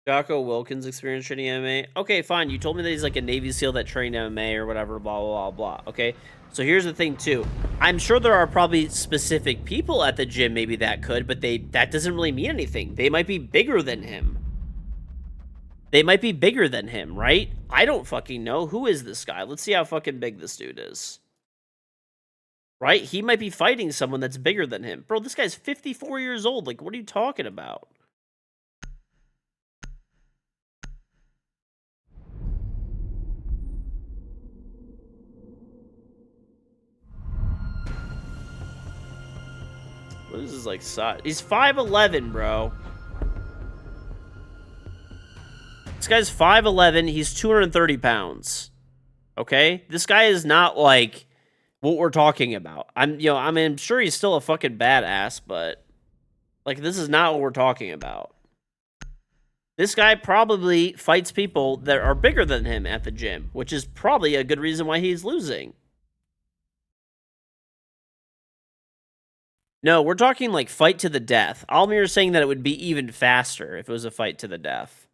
Jocko Wilkins experience training MMA. Okay, fine. You told me that he's like a Navy SEAL that trained MMA or whatever, blah, blah, blah, blah. Okay. So here's the thing, too. I'm sure there are probably specific people at the gym maybe that could, but that doesn't really mean anything. They might be bigger than him. They might be bigger than him, right? I don't fucking know. Who is this guy? Let's see how fucking big this dude is. Right? He might be fighting someone that's bigger than him. Bro, this guy's 54 years old. Like, what are you talking about? What is his, like, size? He's 5'11", bro. This guy's 5'11". He's 230 pounds. Okay? This guy is not, like, what we're talking about. I'm sure he's still a fucking badass, but, like, this is not what we're talking about. This guy probably fights people that are bigger than him at the gym, which is probably a good reason why he's losing. No, we're talking like fight to the death. Almir is saying that it would be even faster if it was a fight to the death.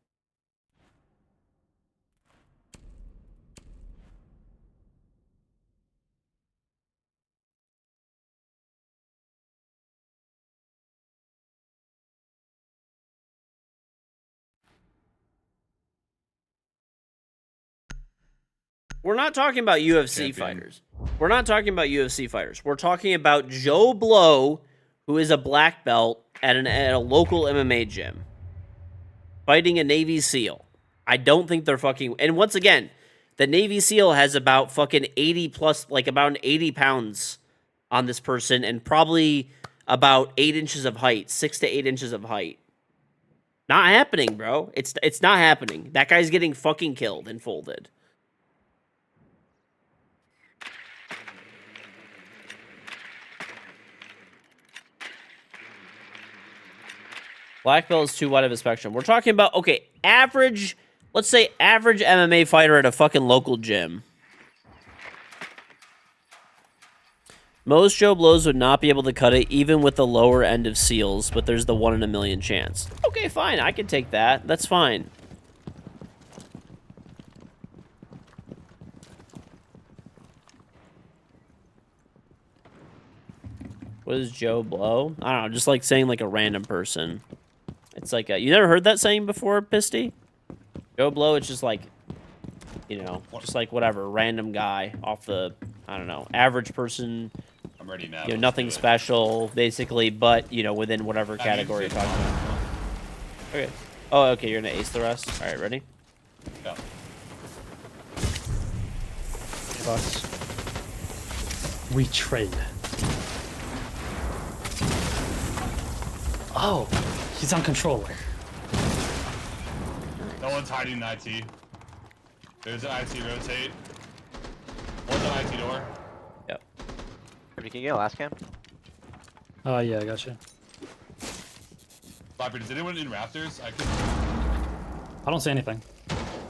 We're not talking about UFC fighters. We're not talking about UFC fighters. We're talking about Joe Blow, who is a black belt at a local MMA gym, fighting a Navy SEAL. I don't think they're fucking... And once again, the Navy SEAL has about fucking 80 plus, like about 80 pounds on this person and probably about 8 inches of height, 6 to 8 inches of height. Not happening, bro. It's not happening. That guy's getting fucking killed and folded. Black belt is too wide of a spectrum. We're talking about, okay, average, let's say average MMA fighter at a fucking local gym. Most Joe Blows would not be able to cut it, even with the lower end of SEALs, but there's the 1 in a million chance. Okay, fine, I can take that. That's fine. What is Joe Blow? I don't know, just like saying like a random person. It's like, you never heard that saying before, Pisty? Joe Blow, it's just like, you know, just like whatever, random guy off the, I don't know, average person. I'm ready now. You know, nothing special, basically, but, you know, within whatever category you're talking about. Okay. Oh, okay, you're gonna ace the rest? Alright, ready? Yeah. Plus. We trade. Oh, he's on controller. No one's hiding in IT. There's an IT rotate. One's an IT door. Yep. Can you get a last cam? Oh, yeah, I got you. Viper, does anyone in Raptors? I don't see anything.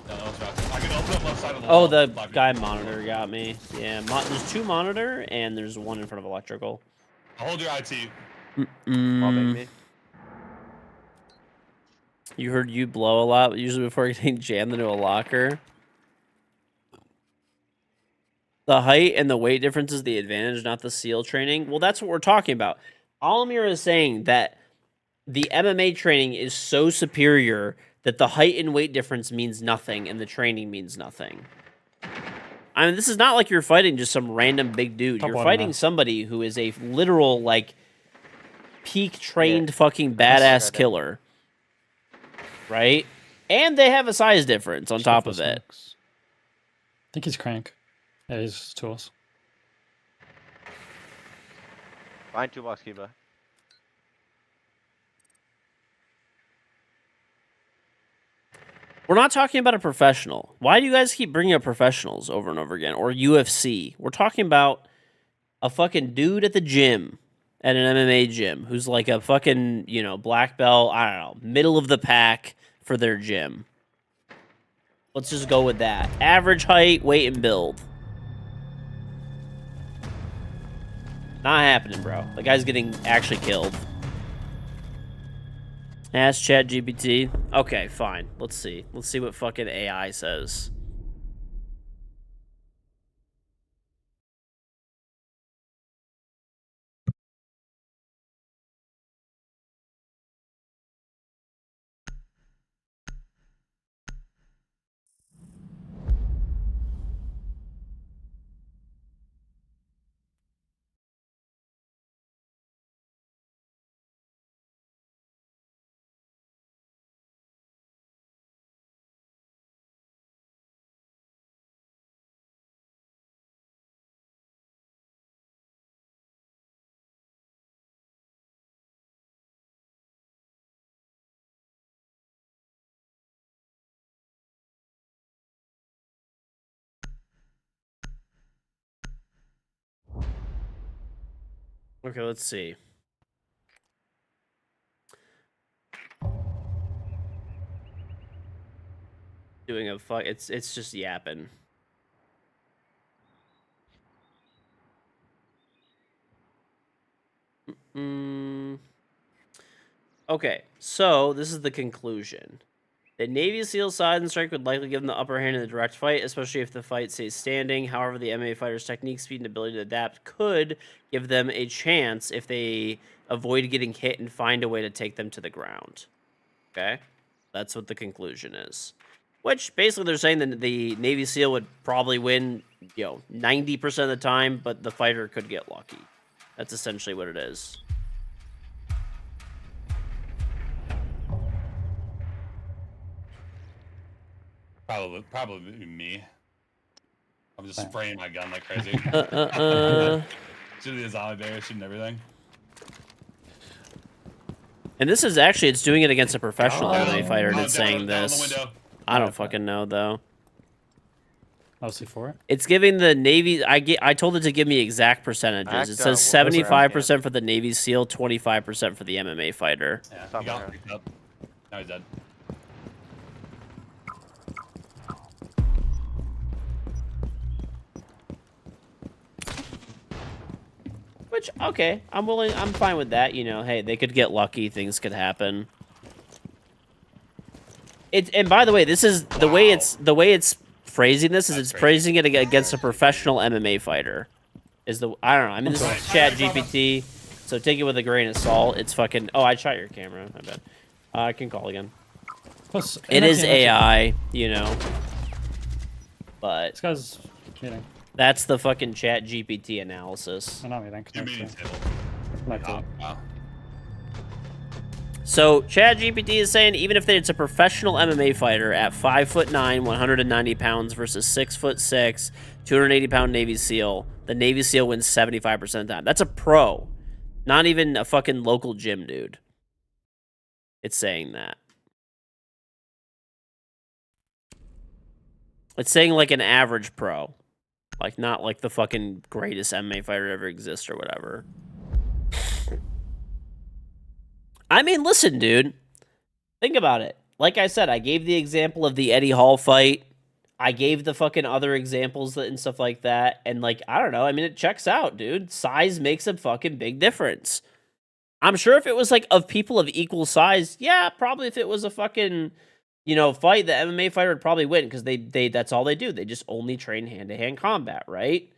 No, that was Raptors. I can open up left side of the Oh, wall. the Viper. guy monitor got me. Yeah, there's 2 monitor, and there's 1 in front of electrical. I'll hold your IT. Ball me. You heard you blow a lot, usually before getting jammed into a locker. The height and the weight difference is the advantage, not the SEAL training. Well, that's what we're talking about. Alamir is saying that the MMA training is so superior that the height and weight difference means nothing and the training means nothing. I mean, this is not like you're fighting just some random big dude. You're fighting somebody who is a literal, like, peak trained fucking badass killer. Right? And they have a size difference on top of it. I think he's crank. Yeah, he's tools. Behind 2 box Kiba. We're not talking about a professional. Why do you guys keep bringing up professionals over and over again? Or UFC? We're talking about a fucking dude at the gym, at an MMA gym, who's like a fucking, you know, black belt, I don't know, middle of the pack for their gym. Let's just go with that. Average height, weight, and build. Not happening, bro. The guy's getting actually killed. Ask ChatGPT. Okay, fine. Let's see. Let's see what fucking AI says. Okay, let's see. Doing a fuck. It's just yapping. Okay, so this is the conclusion. The Navy SEAL side and strike would likely give them the upper hand in the direct fight, especially if the fight stays standing. However, the MMA fighter's technique, speed, and ability to adapt could give them a chance if they avoid getting hit and find a way to take them to the ground. Okay? That's what the conclusion is. Which, basically, they're saying that the Navy SEAL would probably win, 90% of the time, but the fighter could get lucky. That's essentially what it is. Probably me. I'm just spraying my gun like crazy. Shooting the zombie bear, shooting everything. And this is actually, it's doing it against a professional MMA fighter, and it's saying down this. the window. I don't fucking know, though. Oh, C4? It's giving the Navy... I told it to give me exact percentages. It says 75% for the Navy SEAL, 25% for the MMA fighter. Yeah, he got picked up. Now he's dead. Which, okay, I'm fine with that. Hey, they could get lucky. Things could happen. And by the way, this is the way it's phrasing this is it's phrasing it against a professional MMA fighter. I don't know. I mean, this is ChatGPT, so take it with a grain of salt. It's fucking. Oh, I shot your camera. My bad. I can call again. Plus, It is AI, but This guy's meeting. that's the fucking ChatGPT analysis. Oh, not meeting. You're meeting table. Not Oh, wow. So ChatGPT is saying even if it's a professional MMA fighter at 5'9", 190 pounds versus 6'6", 280-pound Navy SEAL, the Navy SEAL wins 75% of the time. That's a pro, not even a fucking local gym dude. It's saying that. It's saying like an average pro, like not like the fucking greatest MMA fighter ever exists or whatever. I mean, listen, dude. Think about it. Like I said, I gave the example of the Eddie Hall fight. I gave the fucking other examples and stuff like that. And, like, I don't know. I mean, it checks out, dude. Size makes a fucking big difference. I'm sure if it was, like, of people of equal size, yeah, probably if it was a fucking, fight, the MMA fighter would probably win because they that's all they do. They just only train hand-to-hand combat, right?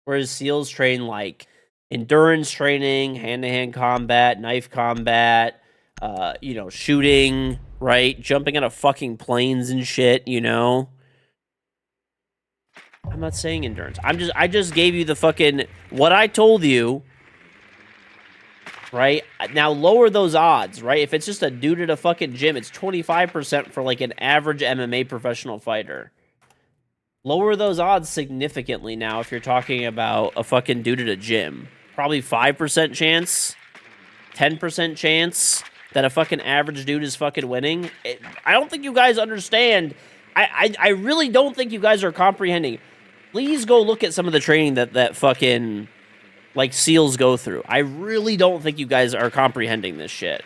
Whereas SEALs train, like, endurance training, hand-to-hand combat, knife combat, shooting, right? Jumping out of fucking planes and shit, I'm not saying endurance. I just gave you the fucking what I told you, right? Now lower those odds, right? If it's just a dude at a fucking gym, it's 25% for like an average MMA professional fighter. Lower those odds significantly now if you're talking about a fucking dude at a gym. Probably 5% chance, 10% chance that a fucking average dude is fucking winning. I don't think you guys understand. I really don't think you guys are comprehending. Please go look at some of the training that fucking, like, SEALs go through. I really don't think you guys are comprehending this shit.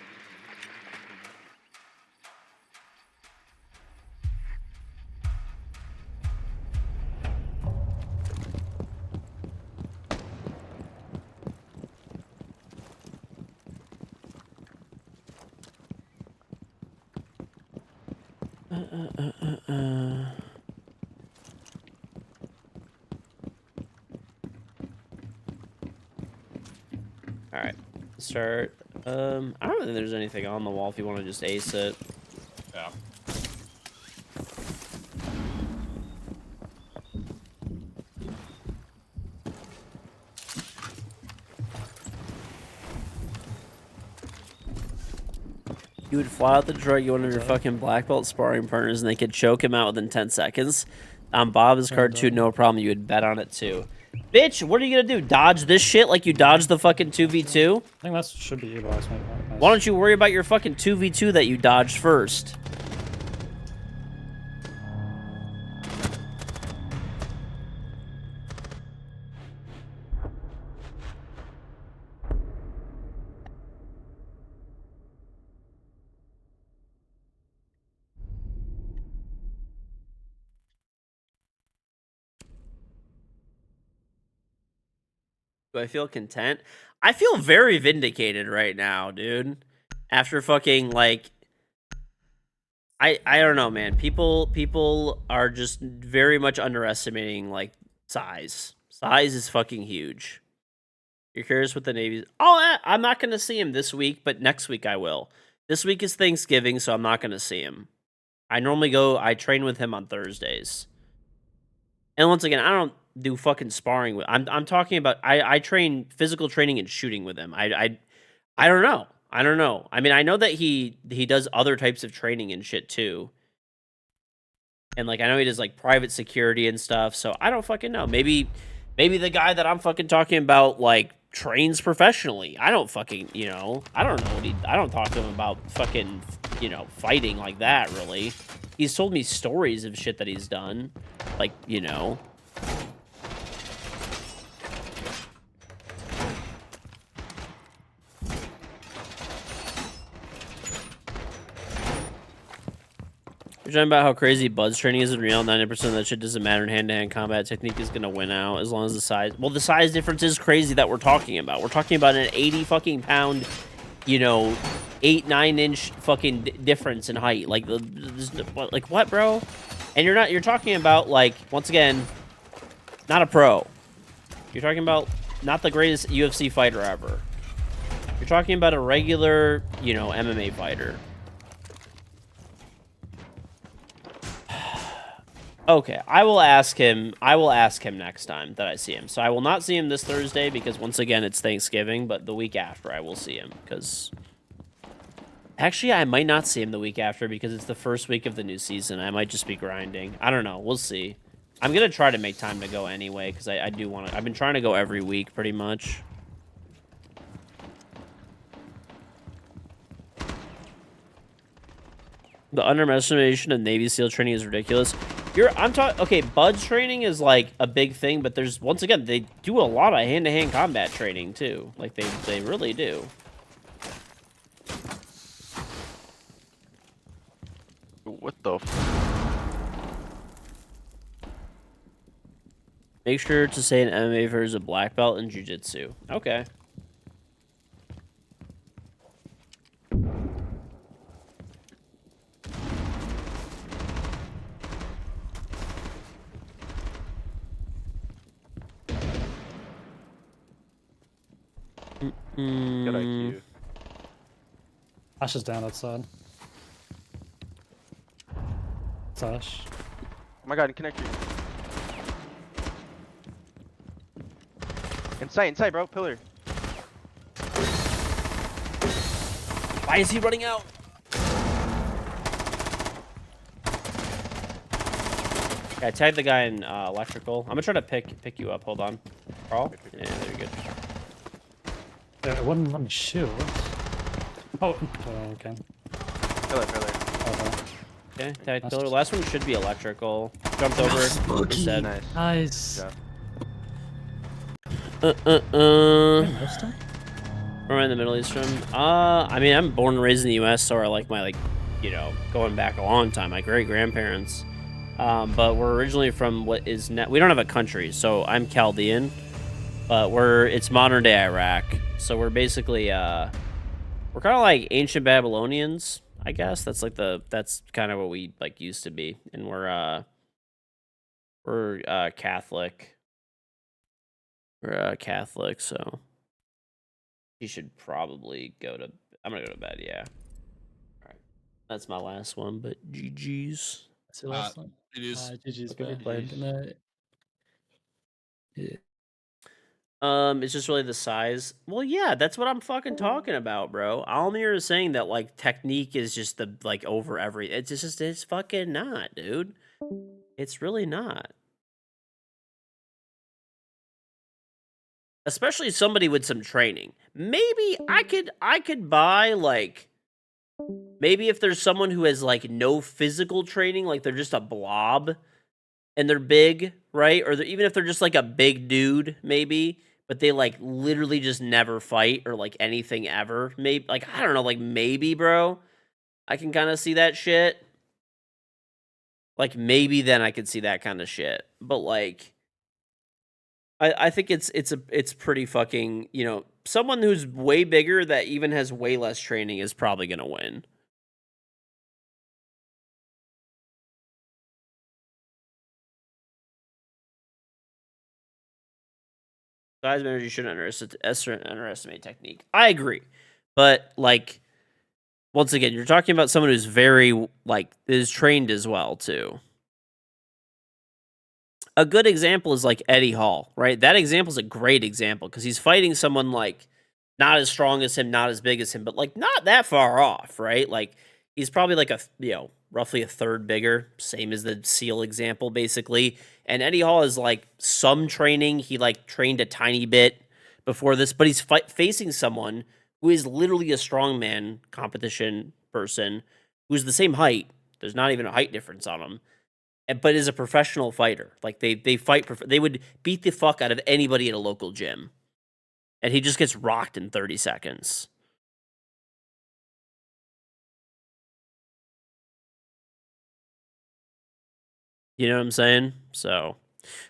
All right, start. I don't think there's anything on the wall if you want to just ace it. Yeah. You would fly out the drug you one of your fucking black belt sparring partners and they could choke him out within 10 seconds. On Bob's card too, no problem. You would bet on it too. Bitch, what are you gonna do? Dodge this shit like you dodged the fucking 2v2? I think that should be you, boss. Why don't you worry about your fucking 2v2 that you dodged first? Do I feel content? I feel very vindicated right now, dude. After fucking like I don't know, man. People are just very much underestimating like size. Size is fucking huge. You're curious what the Navy's. Oh, I'm not gonna see him this week, but next week I will. This week is Thanksgiving, so I'm not gonna see him. I train with him on Thursdays. And once again, I don't do fucking sparring with. I'm talking about I train physical training and shooting with him. I don't know. I don't know. I mean, I know that he does other types of training and shit too. And like I know he does like private security and stuff, so I don't fucking know. Maybe the guy that I'm fucking talking about like trains professionally. I don't fucking, I don't know I don't talk to him about fucking, fighting like that really. He's told me stories of shit that he's done. Like, You're talking about how crazy Bud's training is in real. 90% of that shit doesn't matter in hand-to-hand combat. Technique is gonna win out as long as the size. Well, the size difference is crazy that we're talking about. We're talking about an 80 fucking pound, 8-9 inch fucking difference in height. Like what, bro? And you're talking about like once again, not a pro. You're talking about not the greatest UFC fighter ever. You're talking about a regular, MMA fighter. Okay, I will ask him next time that I see him. So I will not see him this Thursday because once again it's Thanksgiving, but the week after I will see him because actually I might not see him the week after because it's the first week of the new season. I might just be grinding. I don't know. We'll see. I'm going to try to make time to go anyway because I do want to. I've been trying to go every week pretty much. The underestimation of Navy SEAL training is ridiculous. Okay, Bud's training is like a big thing, but there's once again they do a lot of hand-to-hand combat training too. Like they really do. What the Make sure to say an MMA fighter is a black belt in jiu-jitsu. Okay. Good IQ. Ash is down outside. It's Ash. Oh my god, connect you. Inside, bro. Pillar. Why is he running out? Okay, I tagged the guy in electrical. I'm gonna try to pick you up. Hold on. Carl? Yeah, there you go. It wouldn't let me shoot. Oh, okay. Pillar. Okay, tagged pillar. Last one should be electrical. Jumped over. Reset. Nice. Where am I in the Middle East from? I mean, I'm born and raised in the U.S., so I like my, going back a long time, my great-grandparents. But we're originally from what is... we don't have a country, so I'm Chaldean. But it's modern-day Iraq. So we're basically, we're kind of like ancient Babylonians. I guess that's like that's kind of what we like used to be, and we're Catholic. We're Catholic, so he should probably go to. I'm gonna go to bed. Yeah. All right. That's my last one, but GG's. That's the last one. It is. GG's, Okay, bro. playing. Good night. Yeah. It's just really the size. Well, yeah, that's what I'm fucking talking about, bro. Almir is saying that like technique is just the like over every. It's fucking not, dude. It's really not. Especially somebody with some training. Maybe I could buy like maybe if there's someone who has like no physical training, like they're just a blob and they're big, right? Or even if they're just like a big dude, maybe, but they like literally just never fight or like anything ever. Maybe like I don't know, like maybe, bro, I can kind of see that shit. Like maybe then I could see that kind of shit. But like I think it's pretty fucking, someone who's way bigger that even has way less training is probably gonna win. Size matters. You shouldn't underestimate technique. I agree, but like once again, you're talking about someone who's very like is trained as well too. A good example is like Eddie Hall, right? That example is a great example because he's fighting someone like not as strong as him, not as big as him, but like not that far off, right? Like he's probably like roughly a third bigger, same as the Seal example, basically. And Eddie Hall is like some training. He like trained a tiny bit before this, but he's facing someone who is literally a strongman competition person who's the same height. There's not even a height difference on him but is a professional fighter. Like they fight. They would beat the fuck out of anybody at a local gym, and he just gets rocked in 30 seconds. You know what I'm saying? So,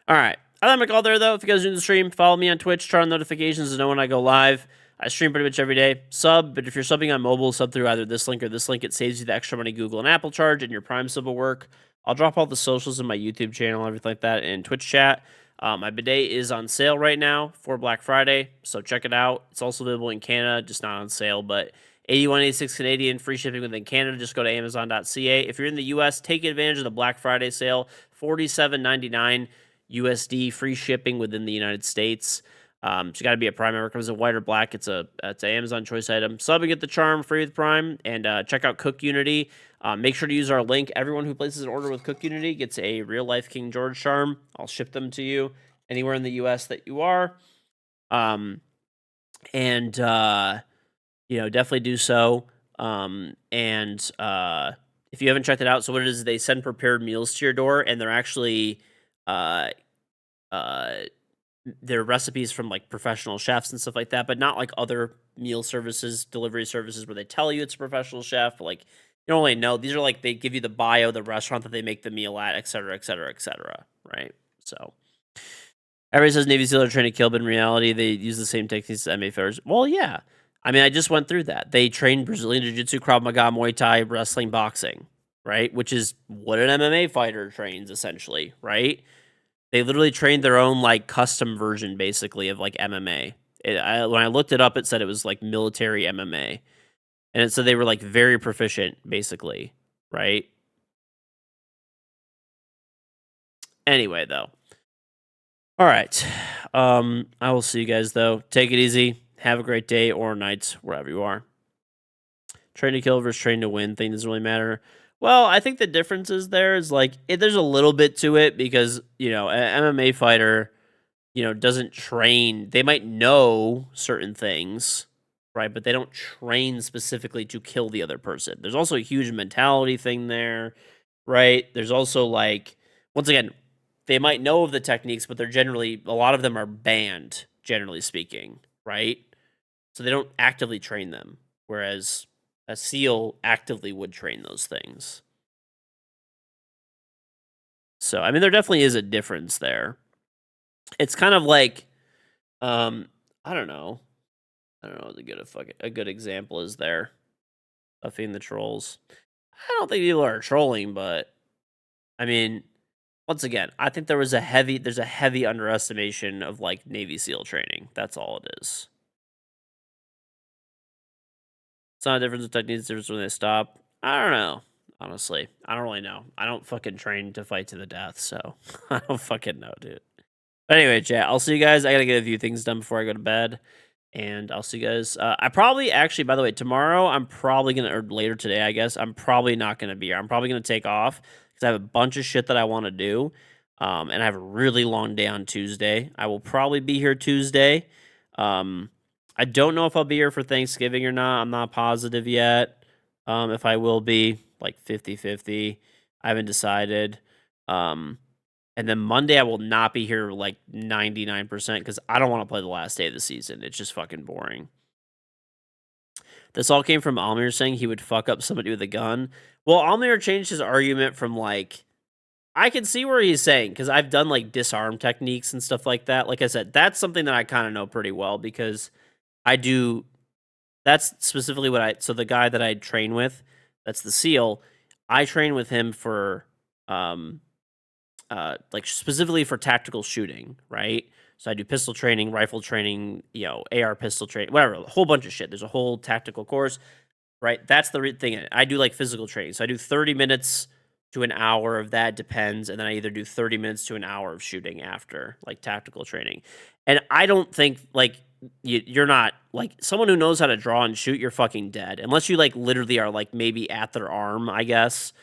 all right. I let my call there though. If you guys are in the stream, follow me on Twitch. Turn on notifications to know when I go live. I stream pretty much every day. Sub, but if you're subbing on mobile, sub through either this link or this link. It saves you the extra money Google and Apple charge, and your Prime sub will work. I'll drop all the socials in my YouTube channel, everything like that, in Twitch chat. My bidet is on sale right now for Black Friday, so check it out. It's also available in Canada, just not on sale, but 81.86 Canadian, free shipping within Canada. Just go to Amazon.ca. If you're in the US, take advantage of the Black Friday sale. $47.99 USD, free shipping within the United States. So you got to be a Prime member. It comes in white or black. It's an Amazon choice item. Sub and get the charm free with Prime, and check out Cook Unity. Make sure to use our link. Everyone who places an order with Cook Unity gets a real life KingGeorge charm. I'll ship them to you anywhere in the US that you are. Definitely do so. If you haven't checked it out, so what it is, they send prepared meals to your door, and they're actually they're recipes from like professional chefs and stuff like that, but not like other meal services, delivery services where they tell you it's a professional chef. But like you don't really know. These are like they give you the bio, the restaurant that they make the meal at, et cetera, et cetera, et cetera. Right? So everybody says Navy SEAL are trained to kill, but in reality, they use the same techniques as MMA fighters. Well, yeah. I mean, I just went through that. They train Brazilian Jiu-Jitsu, Krav Maga, Muay Thai, wrestling, boxing, right? Which is what an MMA fighter trains, essentially, right? They literally trained their own, like, custom version, basically, of, like, MMA. When I looked it up, it said it was, like, military MMA. And so they were, like, very proficient, basically, right? Anyway, though. All right. I will see you guys, though. Take it easy. Have a great day or night, wherever you are. Train to kill versus train to win thing doesn't really matter. Well, I think the difference is there's a little bit to it because, an MMA fighter, doesn't train. They might know certain things, right? But they don't train specifically to kill the other person. There's also a huge mentality thing there, right? There's also once again, they might know of the techniques, but a lot of them are banned, generally speaking, right? So they don't actively train them, whereas a SEAL actively would train those things. So, I mean, there definitely is a difference there. It's kind of like, I don't know what a good example is there. Buffing the trolls. I don't think people are trolling, but I mean, once again, I think there's a heavy underestimation of like Navy SEAL training. That's all it is. It's not a difference in techniques, it's a difference when they stop. I don't know. Honestly, I don't really know. I don't fucking train to fight to the death, so I don't fucking know, dude. But anyway, chat, I'll see you guys. I gotta get a few things done before I go to bed. And I'll see you guys. I probably actually, by the way, tomorrow I'm probably gonna, or later today, I guess, I'm probably not gonna be here. I'm probably gonna take off because I have a bunch of shit that I want to do. And I have a really long day on Tuesday. I will probably be here Tuesday. I don't know if I'll be here for Thanksgiving or not. I'm not positive yet. If I will be, like 50-50. I haven't decided. And then Monday, I will not be here like 99% because I don't want to play the last day of the season. It's just fucking boring. This all came from Almir saying he would fuck up somebody with a gun. Well, Almir changed his argument from like, I can see where he's saying, because I've done like disarm techniques and stuff like that. Like I said, that's something that I kind of know pretty well because I do. That's specifically what so the guy that I train with, that's the SEAL, I train with him for, like specifically for tactical shooting, right? So I do pistol training, rifle training, AR pistol training, whatever, a whole bunch of shit. There's a whole tactical course, right? That's the thing. I do like physical training. So I do 30 minutes to an hour of that, depends. And then I either do 30 minutes to an hour of shooting after, like tactical training. And I don't think, like, you're not, like, someone who knows how to draw and shoot, you're fucking dead. Unless you, like, literally are, like, maybe at their arm, I guess,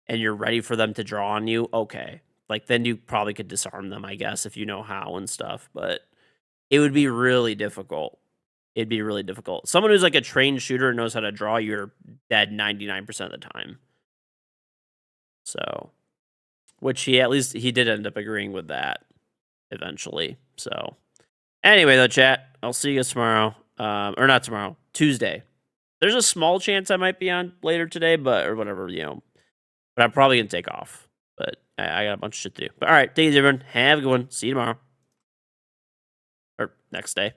and you're ready for them to draw on you, okay. Like, then you probably could disarm them, I guess, if you know how and stuff. But it would be really difficult. It'd be really difficult. Someone who's, like, a trained shooter and knows how to draw, you're dead 99% of the time. So, which he did end up agreeing with that eventually. So, anyway, though, chat, I'll see you guys tomorrow. Or not tomorrow, Tuesday. There's a small chance I might be on later today, or whatever, But I'm probably going to take off. But I got a bunch of shit to do. But all right, take it easy, everyone. Have a good one. See you tomorrow. Or next day.